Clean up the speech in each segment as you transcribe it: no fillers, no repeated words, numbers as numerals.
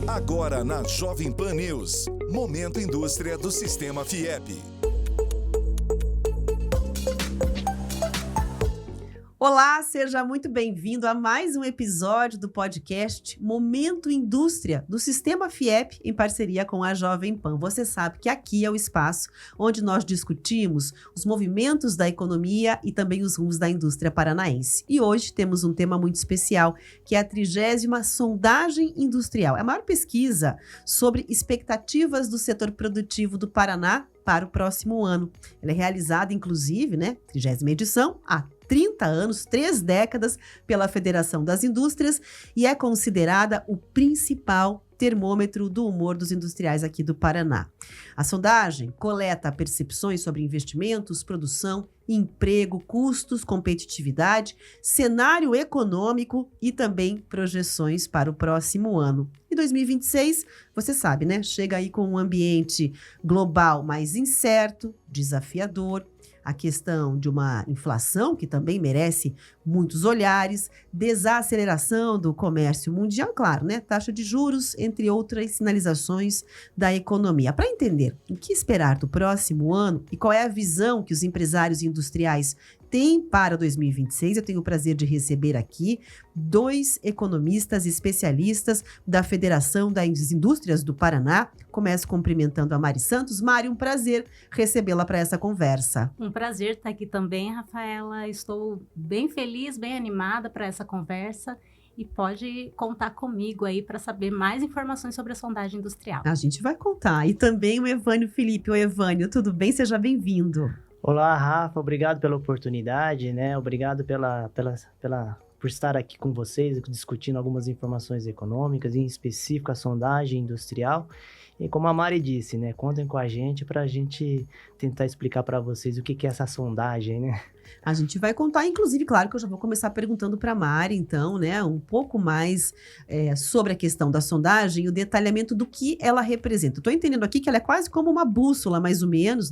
Agora na Jovem Pan News, Momento Indústria do Sistema FIEP. Olá, seja muito bem-vindo a mais um episódio do podcast Momento Indústria do Sistema FIEP, em parceria com a Jovem Pan. Você sabe que aqui é o espaço onde nós discutimos os movimentos da economia e também os rumos da indústria paranaense. E hoje temos um tema muito especial, que é a 30ª Sondagem Industrial. É a maior pesquisa sobre expectativas do setor produtivo do Paraná para o próximo ano. Ela é realizada, inclusive, 30ª edição, há 30 anos, 3 décadas, pela Federação das Indústrias e é considerada o principal termômetro do humor dos industriais aqui do Paraná. A sondagem coleta percepções sobre investimentos, produção, emprego, custos, competitividade, cenário econômico e também projeções para o próximo ano. E 2026, você sabe, chega aí com um ambiente global mais incerto, desafiador, a questão de uma inflação que também merece muitos olhares, desaceleração do comércio mundial, claro, taxa de juros, entre outras sinalizações da economia. Para entender o que esperar do próximo ano e qual é a visão que os empresários industriais têm para 2026, eu tenho o prazer de receber aqui 2 economistas especialistas da Federação das Indústrias do Paraná. Começo cumprimentando a Mari Santos. Mari, um prazer recebê-la para essa conversa. Um prazer estar aqui também, Rafaela. Estou bem feliz, bem animada para essa conversa e pode contar comigo aí para saber mais informações sobre a sondagem industrial. A gente vai contar. E também o Evânio Felipe. Oi, Evânio, tudo bem? Seja bem-vindo. Olá, Rafa, obrigado pela oportunidade, Obrigado por estar aqui com vocês, discutindo algumas informações econômicas, em específico a sondagem industrial. E como a Mari disse, contem com a gente para a gente tentar explicar para vocês o que é essa sondagem, A gente vai contar, inclusive, claro que eu já vou começar perguntando para a Mari, então, um pouco mais sobre a questão da sondagem e o detalhamento do que ela representa. Estou entendendo aqui que ela é quase como uma bússola, mais ou menos,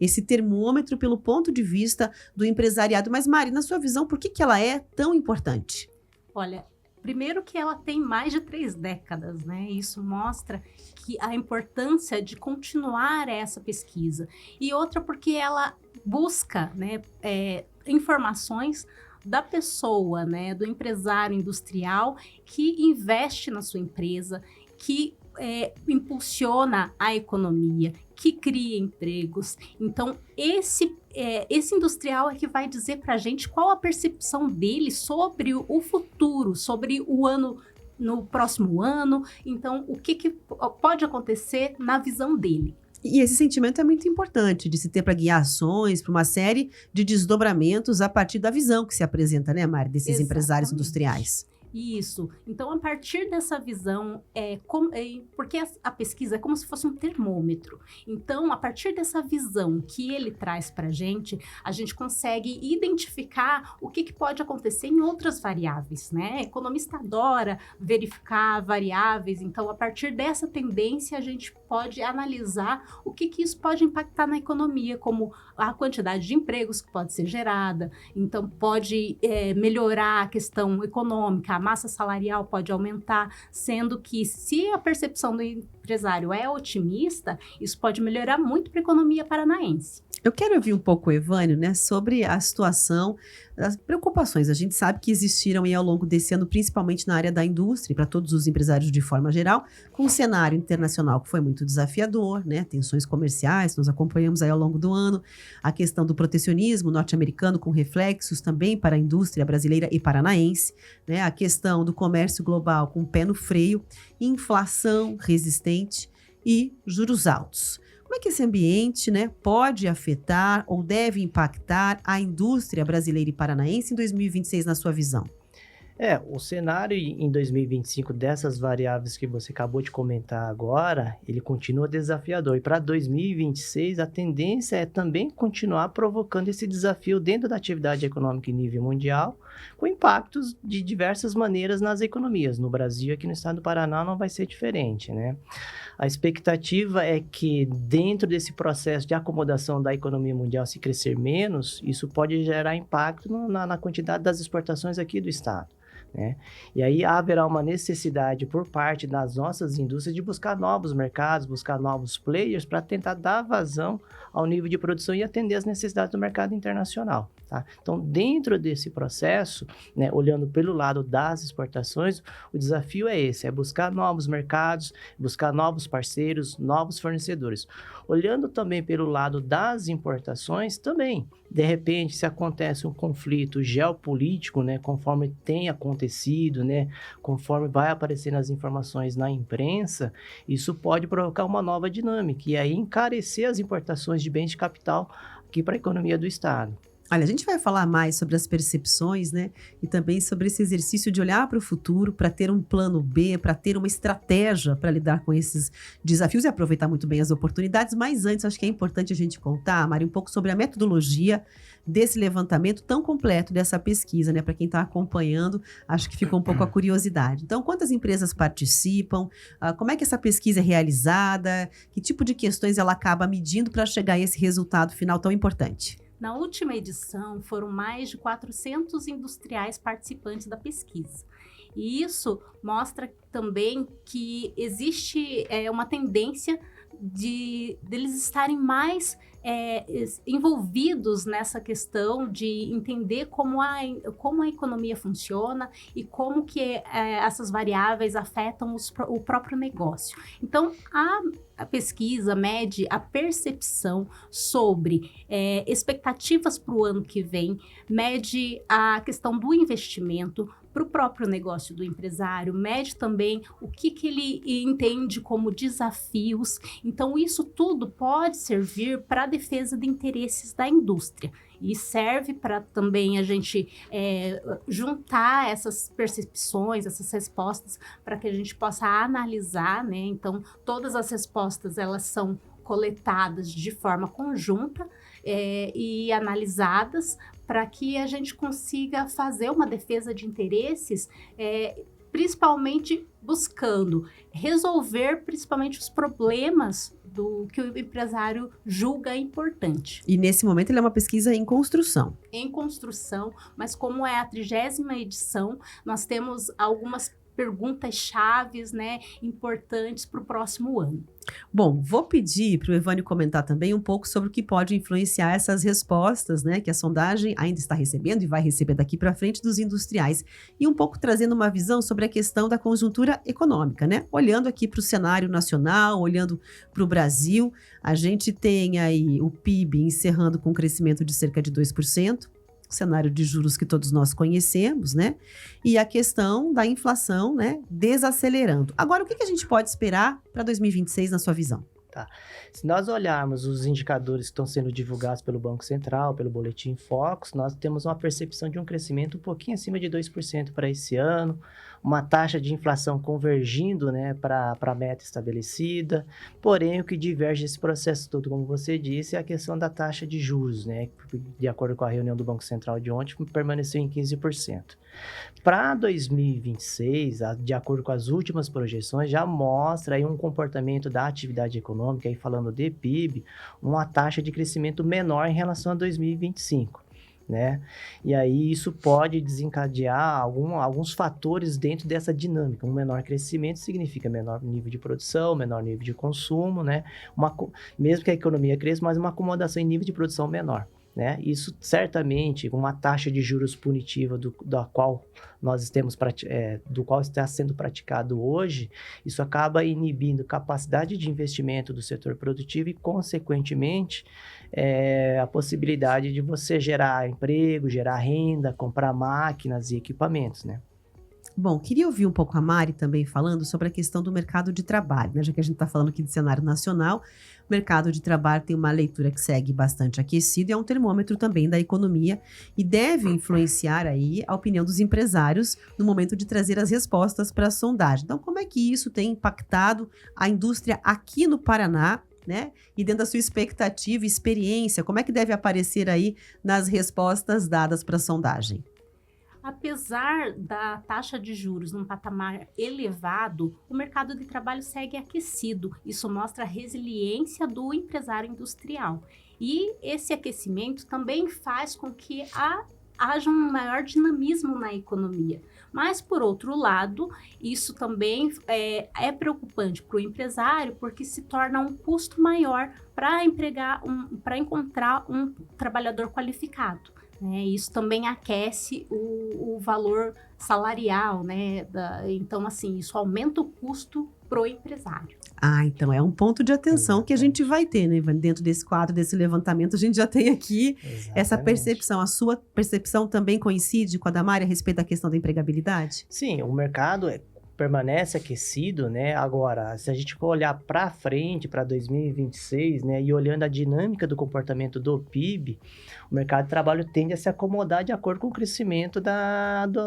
esse termômetro pelo ponto de vista do empresariado. Mas, Mari, na sua visão, por que ela é tão importante? Olha, primeiro que ela tem mais de 3 décadas, Isso mostra que a importância de continuar essa pesquisa. E outra porque ela busca, informações da pessoa, do empresário industrial que investe na sua empresa, que impulsiona a economia, que cria empregos. Então, esse industrial é que vai dizer para a gente qual a percepção dele sobre o futuro, sobre o ano, no próximo ano. Então, o que pode acontecer na visão dele. E esse sentimento é muito importante de se ter para guiar ações, para uma série de desdobramentos a partir da visão que se apresenta, Mari, desses Exatamente. Empresários industriais. Isso. Então, a partir dessa visão, porque a pesquisa é como se fosse um termômetro. Então, a partir dessa visão que ele traz para a gente consegue identificar o que pode acontecer em outras variáveis, Economista adora verificar variáveis. Então, a partir dessa tendência, a gente pode analisar o que isso pode impactar na economia, como a quantidade de empregos que pode ser gerada. Então, pode melhorar a questão econômica, a massa salarial pode aumentar, sendo que se a percepção do empresário é otimista, isso pode melhorar muito para a economia paranaense. Eu quero ouvir um pouco o Evânio, sobre a situação, as preocupações. A gente sabe que existiram aí ao longo desse ano, principalmente na área da indústria, para todos os empresários de forma geral, com um cenário internacional que foi muito desafiador, tensões comerciais, nós acompanhamos aí ao longo do ano, a questão do protecionismo norte-americano com reflexos também para a indústria brasileira e paranaense, a questão do comércio global com o pé no freio, inflação resistente e juros altos. Como é que esse ambiente, pode afetar ou deve impactar a indústria brasileira e paranaense em 2026, na sua visão? O cenário em 2025 dessas variáveis que você acabou de comentar agora, ele continua desafiador. E para 2026, a tendência é também continuar provocando esse desafio dentro da atividade econômica em nível mundial, com impactos de diversas maneiras nas economias. No Brasil, aqui no estado do Paraná, não vai ser diferente, A expectativa é que dentro desse processo de acomodação da economia mundial, se crescer menos, isso pode gerar impacto na quantidade das exportações aqui do estado. né? E aí haverá uma necessidade por parte das nossas indústrias de buscar novos mercados, buscar novos players para tentar dar vazão ao nível de produção e atender as necessidades do mercado internacional, tá? Então, dentro desse processo, né, olhando pelo lado das exportações, o desafio é esse, é buscar novos mercados, buscar novos parceiros, novos fornecedores. Olhando também pelo lado das importações, também, de repente, se acontece um conflito geopolítico, né, conforme tem acontecido, né, conforme vai aparecendo as informações na imprensa, isso pode provocar uma nova dinâmica e aí encarecer as importações de bens de capital aqui para a economia do Estado. Olha, a gente vai falar mais sobre as percepções, né? E também sobre esse exercício de olhar para o futuro, para ter um plano B, para ter uma estratégia para lidar com esses desafios e aproveitar muito bem as oportunidades. Mas antes, acho que é importante a gente contar, Mari, um pouco sobre a metodologia desse levantamento tão completo dessa pesquisa, né? Para quem está acompanhando, acho que ficou um pouco a curiosidade. Então, quantas empresas participam? Como é que essa pesquisa é realizada? Que tipo de questões ela acaba medindo para chegar a esse resultado final tão importante? Na última edição, foram mais de 400 industriais participantes da pesquisa. E isso mostra também que existe uma tendência deles estarem mais envolvidos nessa questão de entender como a economia funciona e como que essas variáveis afetam o próprio negócio. Então, a pesquisa mede a percepção sobre expectativas para o ano que vem, mede a questão do investimento para o próprio negócio do empresário, mede também o que ele entende como desafios. Então, isso tudo pode servir para a defesa de interesses da indústria. E serve para também a gente juntar essas percepções, essas respostas, para que a gente possa analisar, né? Então, todas as respostas, elas são coletadas de forma conjunta e analisadas para que a gente consiga fazer uma defesa de interesses, principalmente buscando resolver principalmente os problemas do que o empresário julga importante. E nesse momento ele é uma pesquisa em construção. Em construção, mas como é a 30ª edição, nós temos algumas perguntas chaves, né, importantes para o próximo ano. Bom, vou pedir para o Evânio comentar também um pouco sobre o que pode influenciar essas respostas, né, que a sondagem ainda está recebendo e vai receber daqui para frente dos industriais, e um pouco trazendo uma visão sobre a questão da conjuntura econômica, né? Olhando aqui para o cenário nacional, olhando para o Brasil, a gente tem aí o PIB encerrando com um crescimento de cerca de 2%, cenário de juros que todos nós conhecemos, né? E a questão da inflação, né, desacelerando. Agora, o que a gente pode esperar para 2026 na sua visão? Tá. Se nós olharmos os indicadores que estão sendo divulgados pelo Banco Central, pelo Boletim Focus, nós temos uma percepção de um crescimento um pouquinho acima de 2% para esse ano, uma taxa de inflação convergindo, né, para a meta estabelecida, porém o que diverge desse processo todo, como você disse, é a questão da taxa de juros, né, que, de acordo com a reunião do Banco Central de ontem, permaneceu em 15%. Para 2026, de acordo com as últimas projeções, já mostra aí um comportamento da atividade econômica, aí falando de PIB, uma taxa de crescimento menor em relação a 2025. Né? E aí isso pode desencadear alguns fatores dentro dessa dinâmica. Um menor crescimento significa menor nível de produção, menor nível de consumo, né? Mesmo que a economia cresça, mas uma acomodação em nível de produção menor. Né? Isso certamente, uma taxa de juros punitiva do qual está sendo praticado hoje, isso acaba inibindo capacidade de investimento do setor produtivo e, consequentemente, a possibilidade de você gerar emprego, gerar renda, comprar máquinas e equipamentos, né? Bom, queria ouvir um pouco a Mari também falando sobre a questão do mercado de trabalho, né? Já que a gente está falando aqui de cenário nacional, o mercado de trabalho tem uma leitura que segue bastante aquecido e é um termômetro também da economia e deve influenciar aí a opinião dos empresários no momento de trazer as respostas para a sondagem. Então, como é que isso tem impactado a indústria aqui no Paraná, né? E dentro da sua expectativa e experiência, como é que deve aparecer aí nas respostas dadas para a sondagem? Apesar da taxa de juros num patamar elevado, o mercado de trabalho segue aquecido. Isso mostra a resiliência do empresário industrial. E esse aquecimento também faz com que haja um maior dinamismo na economia. Mas, por outro lado, isso também é preocupante para o empresário, porque se torna um custo maior para encontrar um trabalhador qualificado. Isso também aquece o valor salarial, né? Então, assim, isso aumenta o custo para o empresário. Então é um ponto de atenção que a gente vai ter, né, Ivani? Dentro desse quadro, desse levantamento, a gente já tem aqui essa percepção. A sua percepção também coincide com a da Mari a respeito da questão da empregabilidade? Sim, o mercado permanece aquecido, né? Agora, se a gente for olhar para frente, para 2026, né, e olhando a dinâmica do comportamento do PIB, o mercado de trabalho tende a se acomodar de acordo com o crescimento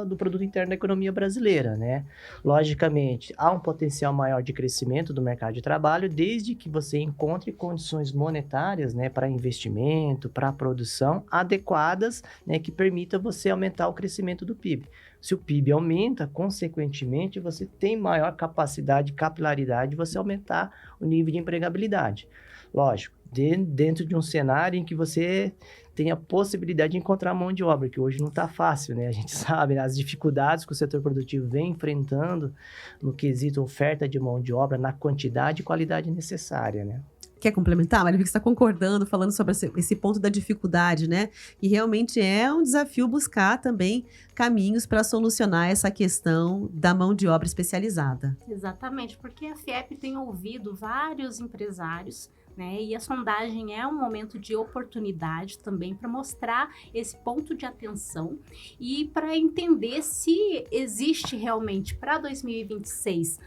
do produto interno da economia brasileira, né? Logicamente, há um potencial maior de crescimento do mercado de trabalho, desde que você encontre condições monetárias, né, para investimento, para produção adequadas, né, que permita você aumentar o crescimento do PIB. Se o PIB aumenta, consequentemente, você tem maior capacidade, capilaridade de você aumentar o nível de empregabilidade. Lógico, dentro de um cenário em que você tem a possibilidade de encontrar mão de obra, que hoje não está fácil, né? A gente sabe, né, as dificuldades que o setor produtivo vem enfrentando no quesito oferta de mão de obra, na quantidade e qualidade necessária, né? Quer complementar, Maria? Você está concordando, falando sobre esse ponto da dificuldade, né? E realmente é um desafio buscar também caminhos para solucionar essa questão da mão de obra especializada. Exatamente, porque a FIEP tem ouvido vários empresários, né? E a sondagem é um momento de oportunidade também para mostrar esse ponto de atenção e para entender se existe realmente para 2026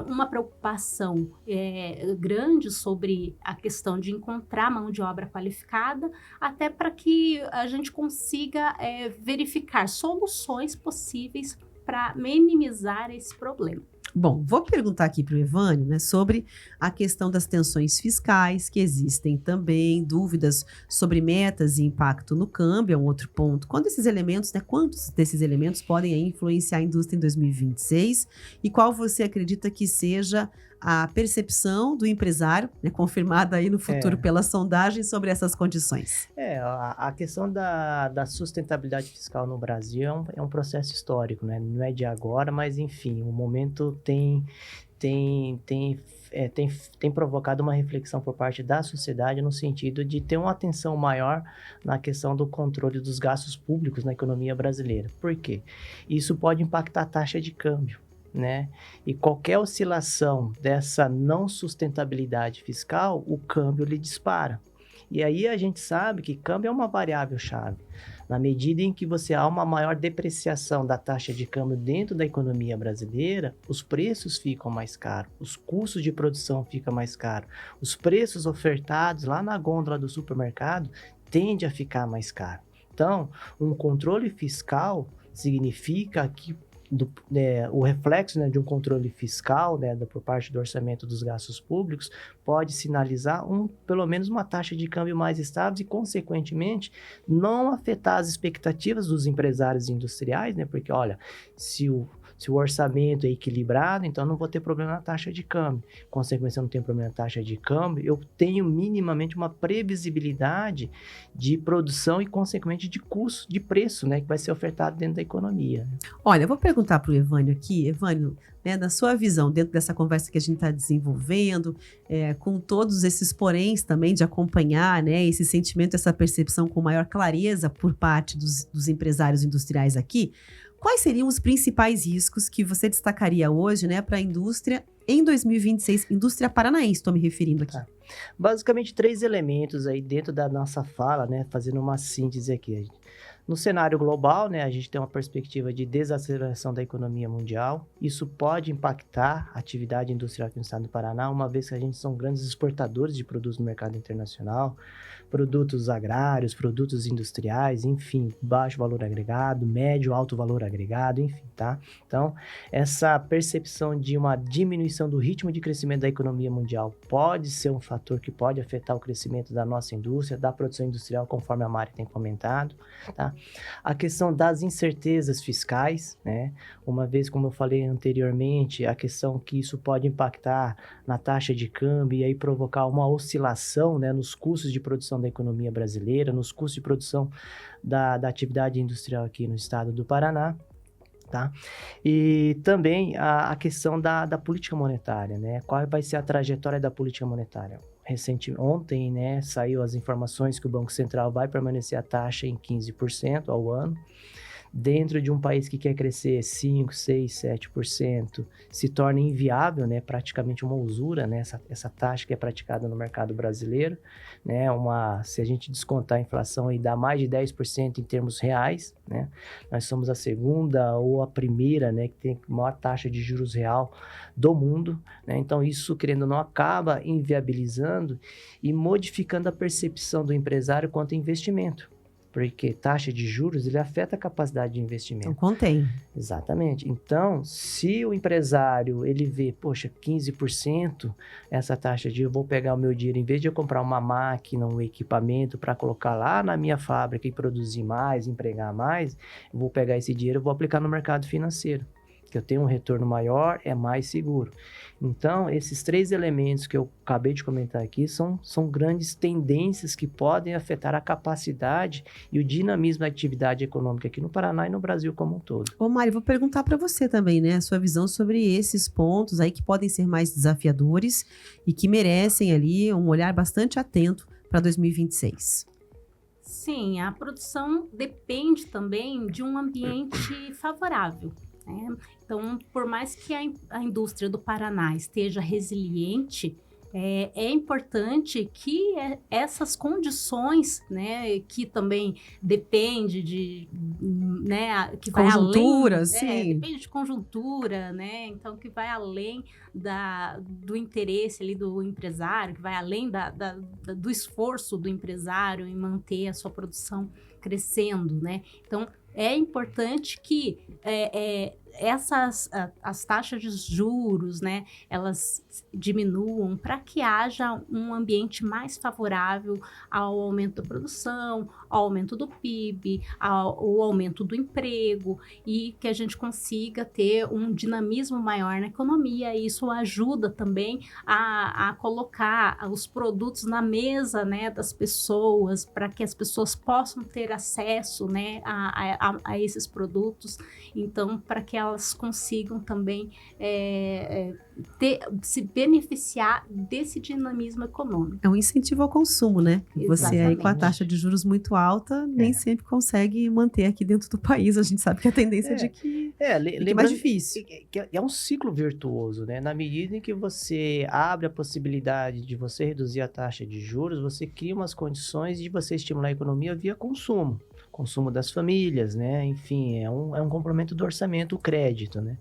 uma preocupação grande sobre a questão de encontrar mão de obra qualificada, até para que a gente consiga verificar soluções possíveis para minimizar esse problema. Bom, vou perguntar aqui para o Evânio, né, sobre a questão das tensões fiscais que existem também, dúvidas sobre metas e impacto no câmbio, é um outro ponto. Quantos desses elementos podem aí influenciar a indústria em 2026 e qual você acredita que seja a percepção do empresário, né, confirmada aí no futuro pela sondagem, sobre essas condições? A questão da sustentabilidade fiscal no Brasil é um processo histórico, né? Não é de agora, mas enfim, o momento tem provocado uma reflexão por parte da sociedade no sentido de ter uma atenção maior na questão do controle dos gastos públicos na economia brasileira. Por quê? Isso pode impactar a taxa de câmbio, né? E qualquer oscilação dessa não sustentabilidade fiscal, o câmbio lhe dispara. E aí a gente sabe que câmbio é uma variável-chave. Na medida em que você há uma maior depreciação da taxa de câmbio dentro da economia brasileira, os preços ficam mais caros, os custos de produção ficam mais caros, os preços ofertados lá na gôndola do supermercado tendem a ficar mais caro. Então, um controle fiscal significa que o reflexo, né, de um controle fiscal, né, por parte do orçamento dos gastos públicos pode sinalizar pelo menos uma taxa de câmbio mais estável e, consequentemente, não afetar as expectativas dos empresários industriais, né, porque, olha, se o orçamento é equilibrado, então não vou ter problema na taxa de câmbio. Consequência, eu não tenho problema na taxa de câmbio, eu tenho minimamente uma previsibilidade de produção e, consequentemente, de custo, de preço, né, que vai ser ofertado dentro da economia. Olha, eu vou perguntar para o Evânio aqui. Evânio, né, na sua visão, dentro dessa conversa que a gente está desenvolvendo, com todos esses poréns também de acompanhar, né, esse sentimento, essa percepção com maior clareza por parte dos empresários industriais aqui, quais seriam os principais riscos que você destacaria hoje, né, para a indústria em 2026, indústria paranaense, estou me referindo aqui? Basicamente, 3 elementos aí dentro da nossa fala, né, fazendo uma síntese aqui. No cenário global, né, a gente tem uma perspectiva de desaceleração da economia mundial. Isso pode impactar a atividade industrial aqui no estado do Paraná, uma vez que a gente são grandes exportadores de produtos no mercado internacional, produtos agrários, produtos industriais, enfim, baixo valor agregado, médio, alto valor agregado, enfim, tá? Então, essa percepção de uma diminuição do ritmo de crescimento da economia mundial pode ser um fator que pode afetar o crescimento da nossa indústria, da produção industrial, conforme a Mari tem comentado, tá? A questão das incertezas fiscais, né? Uma vez, como eu falei anteriormente, a questão que isso pode impactar na taxa de câmbio e aí provocar uma oscilação, né, nos custos de produção da economia brasileira, nos custos de produção da atividade industrial aqui no estado do Paraná. Tá? E também a questão da política monetária, né? Qual vai ser a trajetória da política monetária? Ontem, né, saiu as informações que o Banco Central vai permanecer a taxa em 15% ao ano. Dentro de um país que quer crescer 5%, 6%, 7%, se torna inviável, né, praticamente uma usura, né, essa taxa que é praticada no mercado brasileiro, né, se a gente descontar a inflação e dá mais de 10% em termos reais, né, nós somos a segunda ou a primeira, né, que tem a maior taxa de juros real do mundo, né, então isso, querendo ou não, acaba inviabilizando e modificando a percepção do empresário quanto a investimento. Porque taxa de juros, ele afeta a capacidade de investimento. Então, contém. Exatamente. Então, se o empresário, ele vê, poxa, 15%, essa taxa de eu vou pegar o meu dinheiro, em vez de eu comprar uma máquina, um equipamento para colocar lá na minha fábrica e produzir mais, empregar mais, eu vou pegar esse dinheiro e vou aplicar no mercado financeiro. Que eu tenho um retorno maior, é mais seguro. Então, esses 3 elementos que eu acabei de comentar aqui são grandes tendências que podem afetar a capacidade e o dinamismo da atividade econômica aqui no Paraná e no Brasil como um todo. Ô Mari, vou perguntar para você também, né, a sua visão sobre esses pontos aí que podem ser mais desafiadores e que merecem ali um olhar bastante atento para 2026. Sim, a produção depende também de um ambiente favorável. Então, por mais que a indústria do Paraná esteja resiliente, é importante que essas condições, né, que também depende de, né, que vai conjuntura, além, sim. depende de conjuntura, né, então que vai além do interesse ali do empresário, que vai além do esforço do empresário em manter a sua produção crescendo, né, então é importante que as taxas de juros, né, elas diminuam para que haja um ambiente mais favorável ao aumento da produção, ao aumento do PIB, ao aumento do emprego e que a gente consiga ter um dinamismo maior na economia. E isso ajuda também a colocar os produtos na mesa, né, das pessoas, para que as pessoas possam ter acesso, né, a esses produtos. Então, para que elas consigam também se beneficiar desse dinamismo econômico. É um incentivo ao consumo, né? Você aí com a taxa de juros muito alta, nem sempre consegue manter aqui dentro do país. A gente sabe que a tendência é de que é mais difícil. É um ciclo virtuoso, né? Na medida em que você abre a possibilidade de você reduzir a taxa de juros, você cria umas condições de você estimular a economia via consumo das famílias, né? Enfim, é um complemento do orçamento, o crédito, né?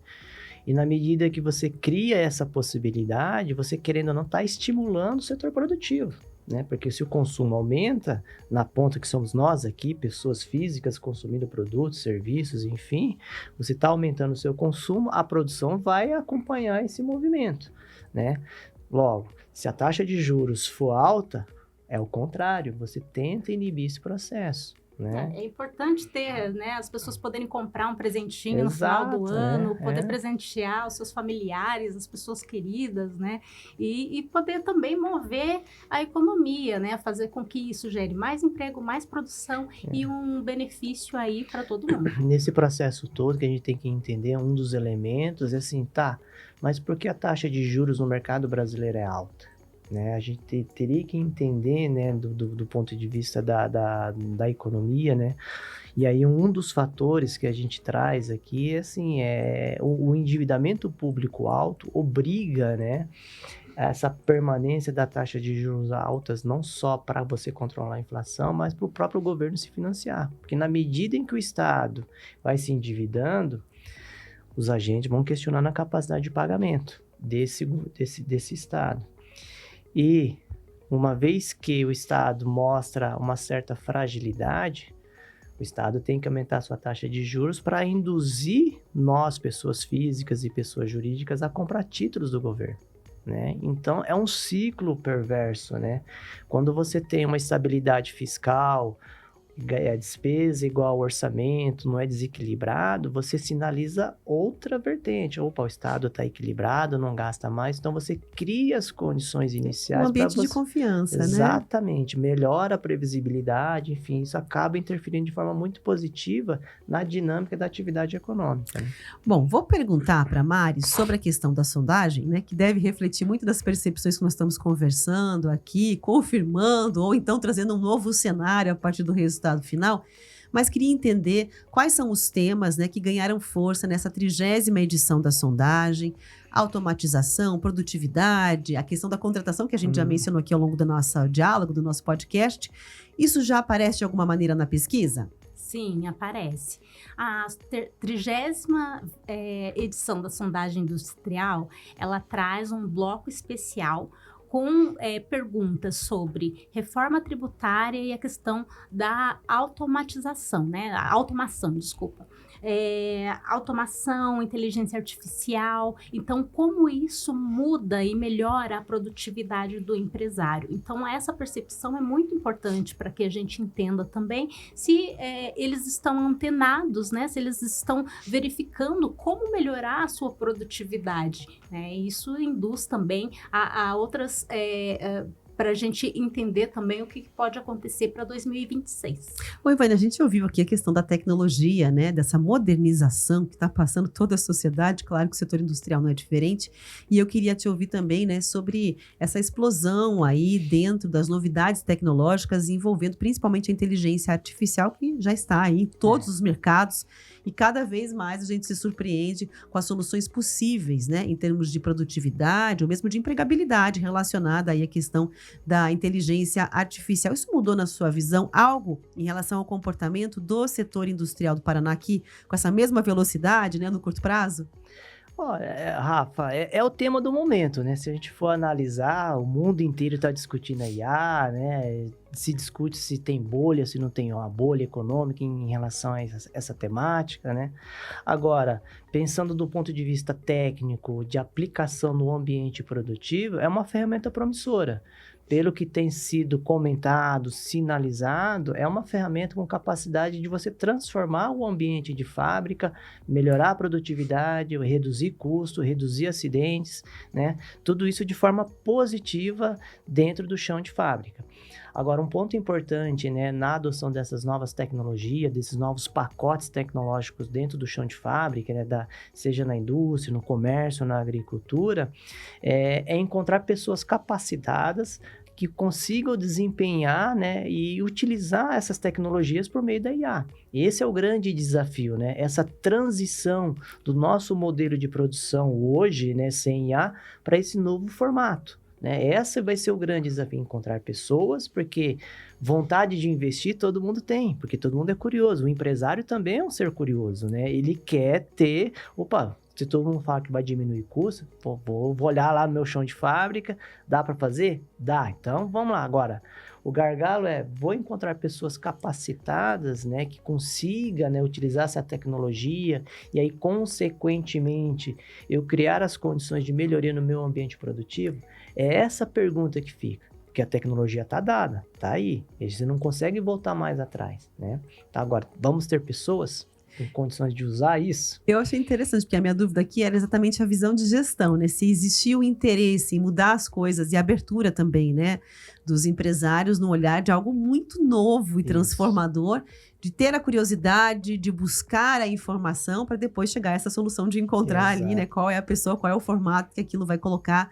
E na medida que você cria essa possibilidade, você, querendo ou não, está estimulando o setor produtivo, né? Porque se o consumo aumenta, na ponta que somos nós aqui, pessoas físicas consumindo produtos, serviços, enfim, você está aumentando o seu consumo, a produção vai acompanhar esse movimento, né? Logo, se a taxa de juros for alta, é o contrário, você tenta inibir esse processo. Né? É importante ter, né, as pessoas poderem comprar um presentinho no final do ano, poder presentear os seus familiares, as pessoas queridas, né? E poder também mover a economia, né? Fazer com que isso gere mais emprego, mais produção e um benefício aí para todo mundo. Nesse processo todo que a gente tem que entender, um dos elementos é assim, mas por que a taxa de juros no mercado brasileiro é alta? Né, a gente teria que entender, né, do ponto de vista da economia, né, e aí um dos fatores que a gente traz aqui é assim, o endividamento público alto obriga, né, essa permanência da taxa de juros altas, não só para você controlar a inflação, mas para o próprio governo se financiar, porque na medida em que o Estado vai se endividando, os agentes vão questionando a capacidade de pagamento desse Estado. E uma vez que o Estado mostra uma certa fragilidade, o Estado tem que aumentar sua taxa de juros para induzir nós, pessoas físicas e pessoas jurídicas, a comprar títulos do governo, né? Então, é um ciclo perverso, né? Quando você tem uma estabilidade fiscal, a despesa igual ao orçamento, não é desequilibrado, você sinaliza outra vertente. Opa, o Estado está equilibrado, não gasta mais, então você cria as condições iniciais. Um ambiente de confiança, né? Exatamente, melhora a previsibilidade, enfim, isso acaba interferindo de forma muito positiva na dinâmica da atividade econômica. Né? Bom, vou perguntar para a Mari sobre a questão da sondagem, né, que deve refletir muito das percepções que nós estamos conversando aqui, confirmando, ou então trazendo um novo cenário a partir do resultado final, mas queria entender quais são os temas, né, que ganharam força nessa 30ª edição da sondagem: automatização, produtividade, a questão da contratação que a gente já mencionou aqui ao longo do nosso diálogo, do nosso podcast. Isso já aparece de alguma maneira na pesquisa? Sim, aparece. A 30ª edição da sondagem industrial, ela traz um bloco especial com perguntas sobre reforma tributária e a questão da automatização, né? A automação, desculpa. Automação, inteligência artificial. Então, como isso muda e melhora a produtividade do empresário? Então, essa percepção é muito importante para que a gente entenda também se eles estão antenados, né? Se eles estão verificando como melhorar a sua produtividade, né? Isso induz também a outras... para a gente entender também o que pode acontecer para 2026. Oi, Vânia, a gente ouviu aqui a questão da tecnologia, né, dessa modernização que está passando toda a sociedade. Claro que o setor industrial não é diferente, e eu queria te ouvir também, né, sobre essa explosão aí dentro das novidades tecnológicas envolvendo principalmente a inteligência artificial, que já está aí em todos os mercados, e cada vez mais a gente se surpreende com as soluções possíveis, né, em termos de produtividade ou mesmo de empregabilidade relacionada aí à questão da inteligência artificial. Isso mudou na sua visão algo em relação ao comportamento do setor industrial do Paraná aqui, com essa mesma velocidade, né, no curto prazo? Olha, Rafa, é o tema do momento, né? Se a gente for analisar, o mundo inteiro está discutindo a IA, né? Se discute se tem bolha, se não tem uma bolha econômica em relação a essa temática, né? Agora, pensando do ponto de vista técnico, de aplicação no ambiente produtivo, é uma ferramenta promissora. Pelo que tem sido comentado, sinalizado, é uma ferramenta com capacidade de você transformar o ambiente de fábrica, melhorar a produtividade, reduzir custo, reduzir acidentes, né? Tudo isso de forma positiva dentro do chão de fábrica. Agora, um ponto importante, né, na adoção dessas novas tecnologias, desses novos pacotes tecnológicos dentro do chão de fábrica, né, seja na indústria, no comércio, na agricultura, é encontrar pessoas capacitadas que consigam desempenhar, né, e utilizar essas tecnologias por meio da IA. Esse é o grande desafio, né? Essa transição do nosso modelo de produção hoje, né, sem IA, para esse novo formato. Né? Esse vai ser o grande desafio, encontrar pessoas, porque vontade de investir todo mundo tem, porque todo mundo é curioso. O empresário também é um ser curioso, né? Ele quer ter... Se todo mundo fala que vai diminuir custo, vou olhar lá no meu chão de fábrica, dá para fazer? Dá. Então, vamos lá. Agora, o gargalo vou encontrar pessoas capacitadas, né, que consigam, né, utilizar essa tecnologia e aí, consequentemente, eu criar as condições de melhoria no meu ambiente produtivo. É essa pergunta que fica. Porque a tecnologia está dada, está aí. E você não consegue voltar mais atrás, né? Tá, agora, vamos ter pessoas com condições de usar isso? Eu achei interessante, porque a minha dúvida aqui era exatamente a visão de gestão, né? Se existia o interesse em mudar as coisas e a abertura também, né, dos empresários no olhar de algo muito novo e transformador, de ter a curiosidade, de buscar a informação para depois chegar a essa solução de encontrar ali, né, qual é a pessoa, qual é o formato que aquilo vai colocar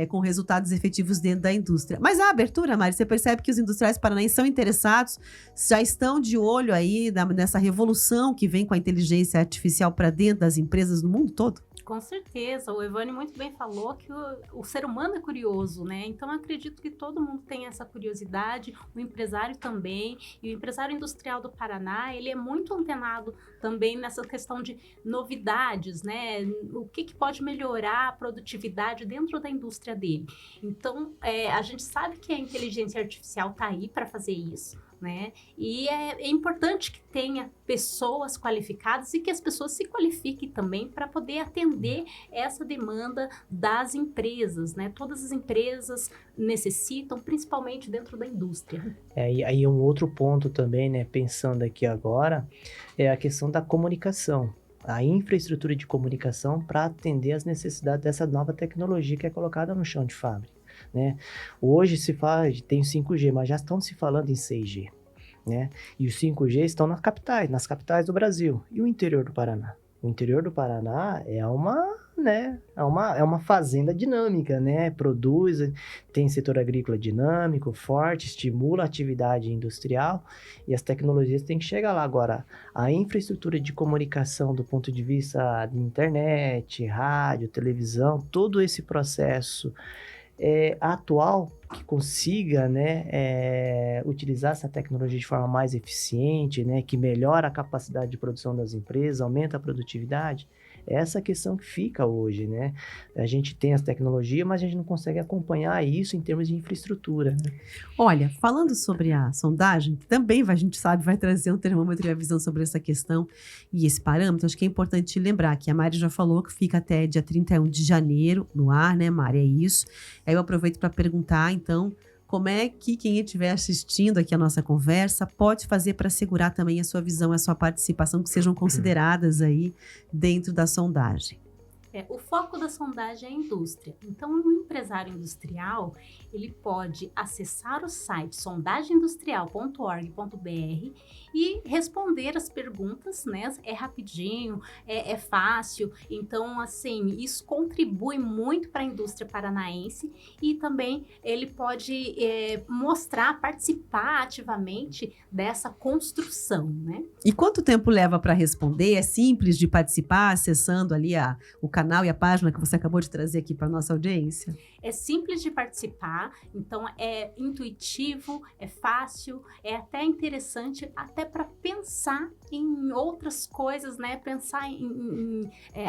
com resultados efetivos dentro da indústria. Mas a abertura, Mari, você percebe que os industriais paranaenses são interessados, já estão de olho aí nessa revolução que vem com a inteligência artificial para dentro das empresas no mundo todo? Com certeza, o Evane muito bem falou que o ser humano é curioso, né? Então, eu acredito que todo mundo tem essa curiosidade, o empresário também, e o empresário industrial do Paraná, ele é muito antenado também nessa questão de novidades, né? O que pode melhorar a produtividade dentro da indústria dele. Então, a gente sabe que a inteligência artificial está aí para fazer isso, né? E é importante que tenha pessoas qualificadas e que as pessoas se qualifiquem também para poder atender essa demanda das empresas, né? Todas as empresas necessitam, principalmente dentro da indústria. E aí um outro ponto também, né, pensando aqui agora, é a questão da comunicação. A infraestrutura de comunicação para atender às necessidades dessa nova tecnologia que é colocada no chão de fábrica, né? Hoje se fala, tem 5G, mas já estão se falando em 6G, né? E os 5G estão nas capitais do Brasil. E o interior do Paraná? O interior do Paraná é uma fazenda dinâmica, né? Produz, tem setor agrícola dinâmico, forte, estimula a atividade industrial e as tecnologias têm que chegar lá. Agora, a infraestrutura de comunicação do ponto de vista de internet, rádio, televisão, todo esse processo atual que consiga, né, utilizar essa tecnologia de forma mais eficiente, né, que melhora a capacidade de produção das empresas, aumenta a produtividade, essa questão que fica hoje, né? A gente tem as tecnologias, mas a gente não consegue acompanhar isso em termos de infraestrutura, né? Olha, falando sobre a sondagem, que também a gente sabe vai trazer um termômetro e a visão sobre essa questão e esse parâmetro, acho que é importante lembrar que a Mari já falou que fica até dia 31 de janeiro no ar, né, Mari? É isso. Aí eu aproveito para perguntar, então, como é que quem estiver assistindo aqui a nossa conversa pode fazer para assegurar também a sua visão, a sua participação, que sejam consideradas aí dentro da sondagem? O foco da sondagem é a indústria. Então, o empresário industrial, ele pode acessar o site sondagemindustrial.org.br e responder as perguntas, né? É rapidinho, é fácil. Então, assim, isso contribui muito para a indústria paranaense e também ele pode participar ativamente dessa construção, né? E quanto tempo leva para responder? É simples de participar, acessando ali o canal e a página que você acabou de trazer aqui para nossa audiência? É simples de participar, então é intuitivo, é fácil, é até interessante, até para pensar em outras coisas, né? Pensar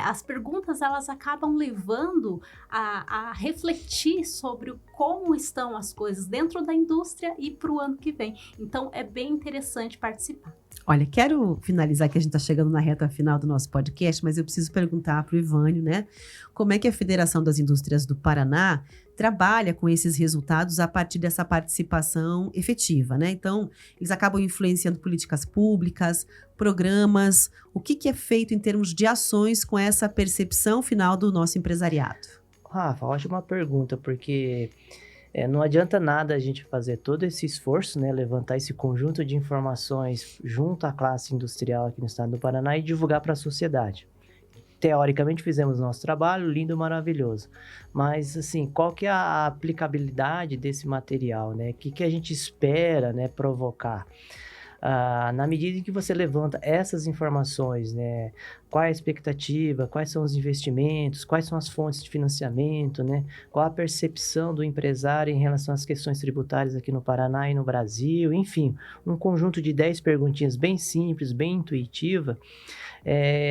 as perguntas, elas acabam levando a refletir sobre como estão as coisas dentro da indústria e para o ano que vem. Então, é bem interessante participar. Olha, quero finalizar que a gente está chegando na reta final do nosso podcast, mas eu preciso perguntar para o Ivânio, né? Como é que a Federação das Indústrias do Paraná trabalha com esses resultados a partir dessa participação efetiva, né? Então, eles acabam influenciando políticas públicas, programas. O que é feito em termos de ações com essa percepção final do nosso empresariado? Rafa, ótima pergunta, porque não adianta nada a gente fazer todo esse esforço, né, levantar esse conjunto de informações junto à classe industrial aqui no estado do Paraná e divulgar para a sociedade. Teoricamente fizemos nosso trabalho, lindo, maravilhoso. Mas, assim, qual que é a aplicabilidade desse material, né? O que a gente espera, né, provocar? Na medida em que você levanta essas informações, né? Qual é a expectativa, quais são os investimentos, quais são as fontes de financiamento, né? Qual a percepção do empresário em relação às questões tributárias aqui no Paraná e no Brasil, enfim, um conjunto de 10 perguntinhas bem simples, bem intuitiva.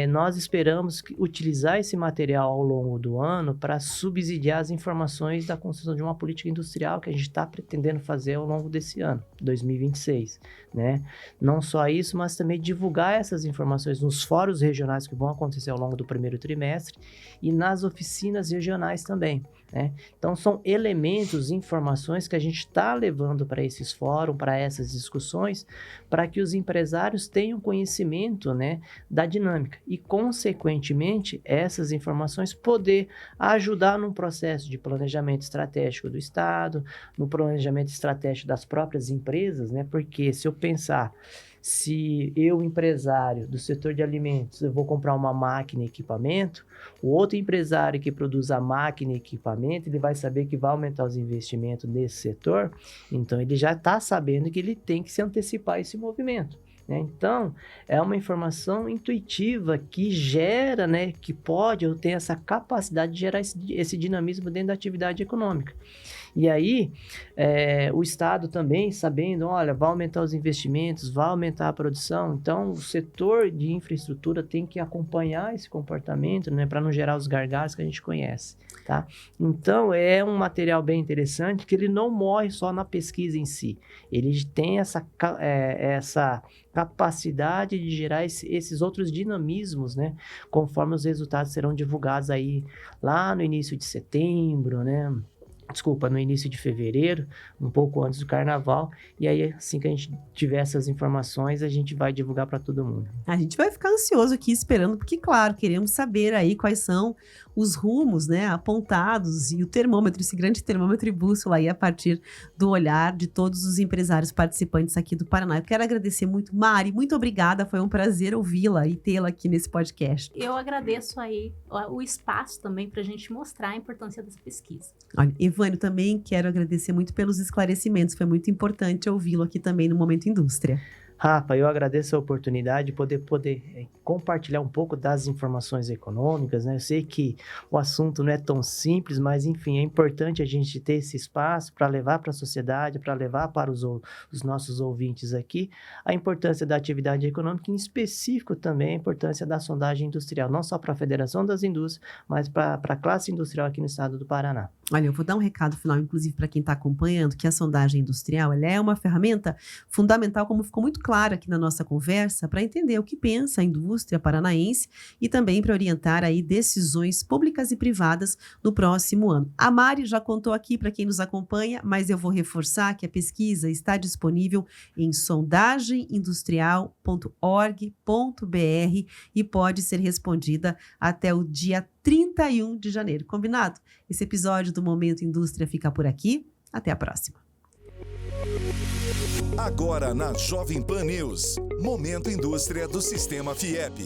Nós esperamos utilizar esse material ao longo do ano para subsidiar as informações da construção de uma política industrial que a gente está pretendendo fazer ao longo desse ano, 2026, né? Não só isso, mas também divulgar essas informações nos fóruns regionais que vão acontecer ao longo do primeiro trimestre e nas oficinas regionais também, né? Então, são elementos, informações que a gente está levando para esses fóruns, para essas discussões, para que os empresários tenham conhecimento, né, da dinâmica e, consequentemente, essas informações poder ajudar num processo de planejamento estratégico do Estado, no planejamento estratégico das próprias empresas, né? Porque se eu pensar, se eu, empresário do setor de alimentos, eu vou comprar uma máquina e equipamento, o outro empresário que produz a máquina e equipamento, ele vai saber que vai aumentar os investimentos nesse setor, então ele já está sabendo que ele tem que se antecipar a esse movimento. né? Então, é uma informação intuitiva que gera, né, que pode ou tem essa capacidade de gerar esse dinamismo dentro da atividade econômica. E aí, o Estado também, sabendo, olha, vai aumentar os investimentos, vai aumentar a produção, então o setor de infraestrutura tem que acompanhar esse comportamento, né, para não gerar os gargalos que a gente conhece, tá? Então, é um material bem interessante que ele não morre só na pesquisa em si, ele tem essa capacidade de gerar esses outros dinamismos, né, conforme os resultados serão divulgados aí lá no início de setembro, né? Desculpa, no início de fevereiro, um pouco antes do carnaval, e aí assim que a gente tiver essas informações, a gente vai divulgar para todo mundo. A gente vai ficar ansioso aqui esperando, porque claro, queremos saber aí quais são os rumos, né, apontados e o termômetro, esse grande termômetro e bússola aí a partir do olhar de todos os empresários participantes aqui do Paraná. Eu quero agradecer muito, Mari, muito obrigada, foi um prazer ouvi-la e tê-la aqui nesse podcast. Eu agradeço aí o espaço também para a gente mostrar a importância dessa pesquisa. Olha, Evânio, também quero agradecer muito pelos esclarecimentos, foi muito importante ouvi-lo aqui também no Momento Indústria. Rafa, eu agradeço a oportunidade de poder compartilhar um pouco das informações econômicas, né? Eu sei que o assunto não é tão simples, mas enfim, é importante a gente ter esse espaço para levar para a sociedade, para levar para os nossos ouvintes aqui a importância da atividade econômica, em específico também a importância da sondagem industrial, não só para a Federação das Indústrias, mas para a classe industrial aqui no estado do Paraná. Olha, eu vou dar um recado final, inclusive, para quem está acompanhando, que a sondagem industrial ela é uma ferramenta fundamental, como ficou muito claro aqui na nossa conversa, para entender o que pensa a indústria paranaense e também para orientar aí decisões públicas e privadas no próximo ano. A Mari já contou aqui para quem nos acompanha, mas eu vou reforçar que a pesquisa está disponível em sondagemindustrial.org.br e pode ser respondida até o dia 31 de janeiro. Combinado? Esse episódio do Momento Indústria fica por aqui. Até a próxima. Agora na Jovem Pan News, Momento Indústria do Sistema FIEP.